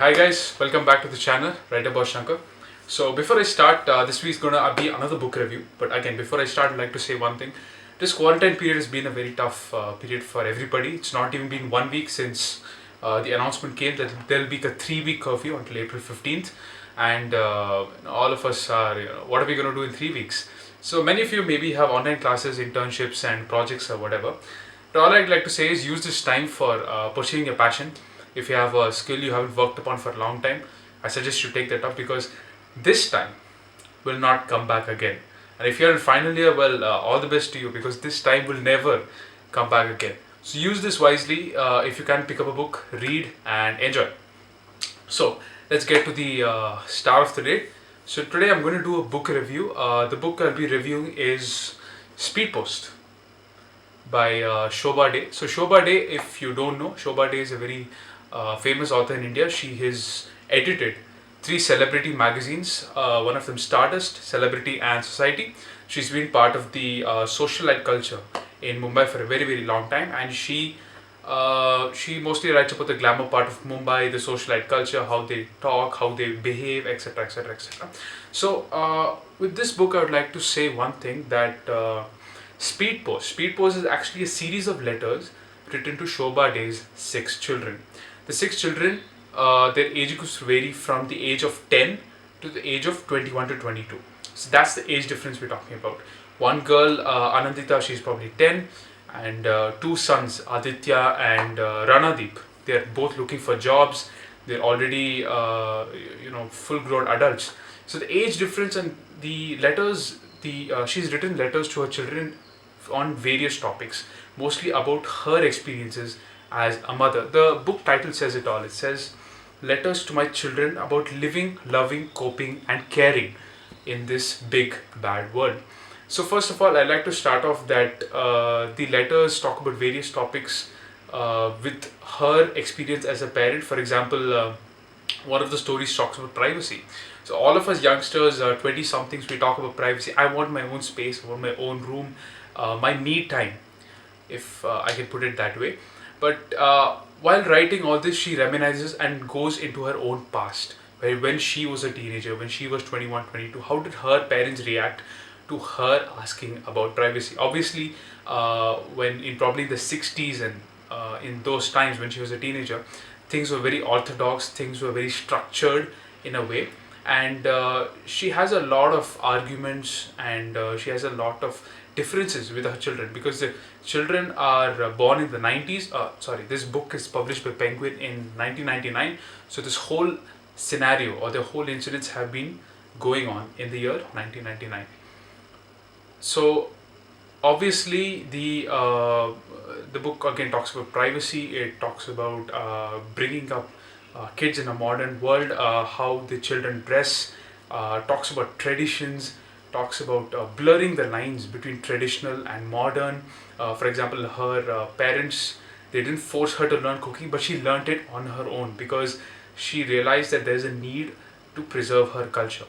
Hi guys, welcome back to the channel, Right About Shankar. So before I start, this week's gonna be another book review. But again, before I start, I'd like to say one thing. This quarantine period has been a very tough period for everybody. It's not even been 1 week since the announcement came that there'll be a 3 week curfew until April 15th. And all of us are, what are we gonna do in 3 weeks? So many of you maybe have online classes, internships, and projects or whatever. But all I'd like to say is use this time for pursuing your passion. If you have a skill you haven't worked upon for a long time, I suggest you take that up because this time will not come back again. And if you're in final year, well, all the best to you because this time will never come back again. So use this wisely. If you can pick up a book, read and enjoy. So let's get to the star of the day. So today I'm going to do a book review. The book I'll be reviewing is Speedpost by Shobha Day. So Shobha Day, if you don't know, Shobha Day is a very famous author in India. She has edited three celebrity magazines. One of them Stardust, Celebrity and Society. She's been part of the socialite culture in Mumbai for a very long time, and she mostly writes about the glamour part of Mumbai, the socialite culture, how they talk, how they behave, etc., etc., etc. So, with this book, I would like to say one thing that Speedpost is actually a series of letters written to Shobha Day's six children. The six children, their age groups vary from the age of 10 to the age of 21 to 22. So that's the age difference we're talking about. One girl, Anandita, she's probably 10, and two sons, Aditya and Ranadeep. They're both looking for jobs. They're already, full-grown adults. So the age difference and the letters, she's written letters to her children on various topics, mostly about her experiences as a mother. The book title says it all. It says, Letters to my children about living, loving, coping, and caring in this big, bad world. So, first of all, I'd like to start off that the letters talk about various topics with her experience as a parent. For example, one of the stories talks about privacy. So, all of us youngsters, 20 somethings, we talk about privacy. I want my own space, I want my own room, my me time, if I can put it that way. But while writing all this, she reminisces and goes into her own past. Where when she was a teenager, when she was 21, 22, how did her parents react to her asking about privacy? Obviously, when in probably the 60s and in those times when she was a teenager, things were very orthodox, things were very structured in a way. And she has a lot of arguments and she has a lot of differences with her children because the children are born in the 90s. Sorry, this book is published by Penguin in 1999. So this whole scenario or the whole incidents have been going on in the year 1999. So obviously the book again talks about privacy. It talks about bringing up kids in a modern world, how the children dress, talks about traditions, talks about blurring the lines between traditional and modern. For example, her parents, they didn't force her to learn cooking, but she learned it on her own because she realized that there's a need to preserve her culture.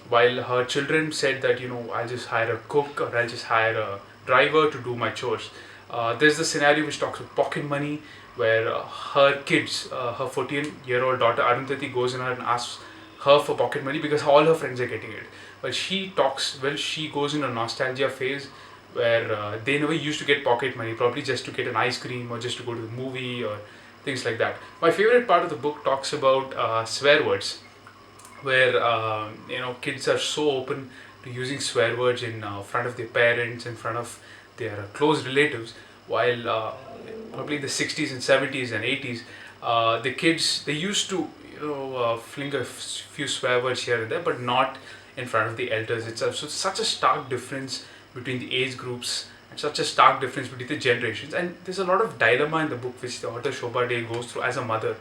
While her children said that, I'll just hire a cook or I'll just hire a driver to do my chores. There's the scenario which talks about pocket money, where her kids, her 14-year-old daughter Arundhati goes in and asks her for pocket money because all her friends are getting it. But she goes in a nostalgia phase where they never used to get pocket money, probably just to get an ice cream or just to go to the movie or things like that. My favorite part of the book talks about swear words, where kids are so open to using swear words in front of their parents, in front of their close relatives, while probably the 60s and 70s and 80s, the kids, they used to fling a few swear words here and there, but not in front of the elders itself. So it's such a stark difference between the age groups and such a stark difference between the generations. And there's a lot of dilemma in the book which the author Shobha Day goes through as a mother.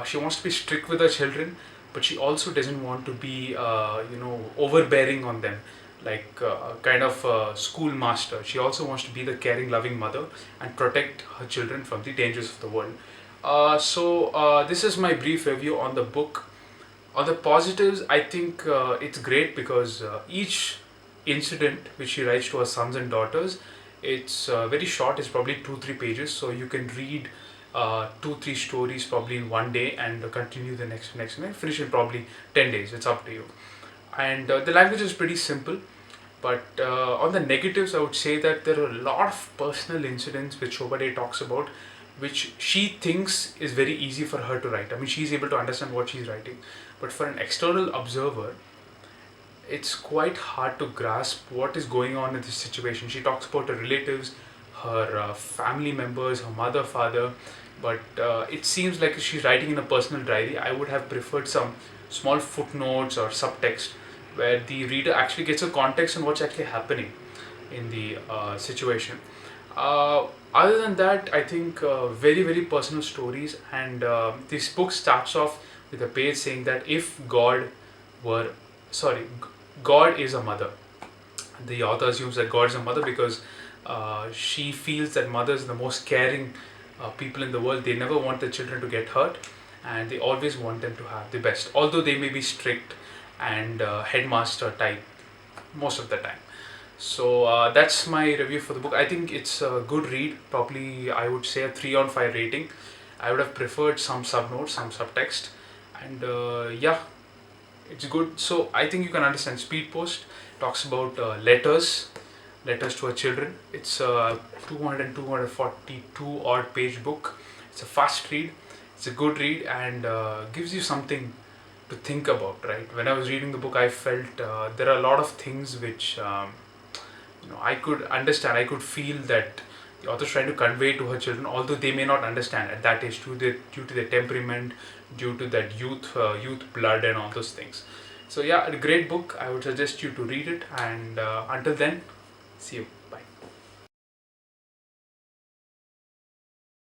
She wants to be strict with her children, but she also doesn't want to be overbearing on them, like kind of a schoolmaster. She also wants to be the caring, loving mother and protect her children from the dangers of the world. This is my brief review on the book. On the positives, I think it's great because each incident which she writes to her sons and daughters, it's very short. It's probably 2-3 pages, so you can read 2 3 stories probably in one day and continue the next and finish in probably 10 days. It's up to you. And the language is pretty simple. But on the negatives, I would say that there are a lot of personal incidents which Shobha Day talks about, which she thinks is very easy for her to write. I mean, she's able to understand what she's writing. But for an external observer, it's quite hard to grasp what is going on in this situation. She talks about her relatives, her family members, her mother, father, but it seems like she's writing in a personal diary. I would have preferred some small footnotes or subtext where the reader actually gets a context on what's actually happening in the situation. Other than that, I think very, very personal stories, and this book starts off with a page saying that if God were, sorry, God is a mother. The author assumes that God is a mother because she feels that mothers are the most caring people in the world. They never want their children to get hurt, and they always want them to have the best, although they may be strict and headmaster type most of the time. So that's my review for the book. I think it's a good read. Probably I would say a 3 on 5 rating. I would have preferred some subnotes, some subtext, and yeah, it's good. So I think you can understand. Speedpost talks about letters to our children. It's a 242 odd page book. It's a fast read. It's a good read and gives you something to think about. Right. When I was reading the book, I felt there are a lot of things which I could understand. I could feel that the author's trying to convey to her children, although they may not understand at that age due to their temperament, due to that youth blood and all those things. So yeah, a great book. I would suggest you to read it. And until then, see you.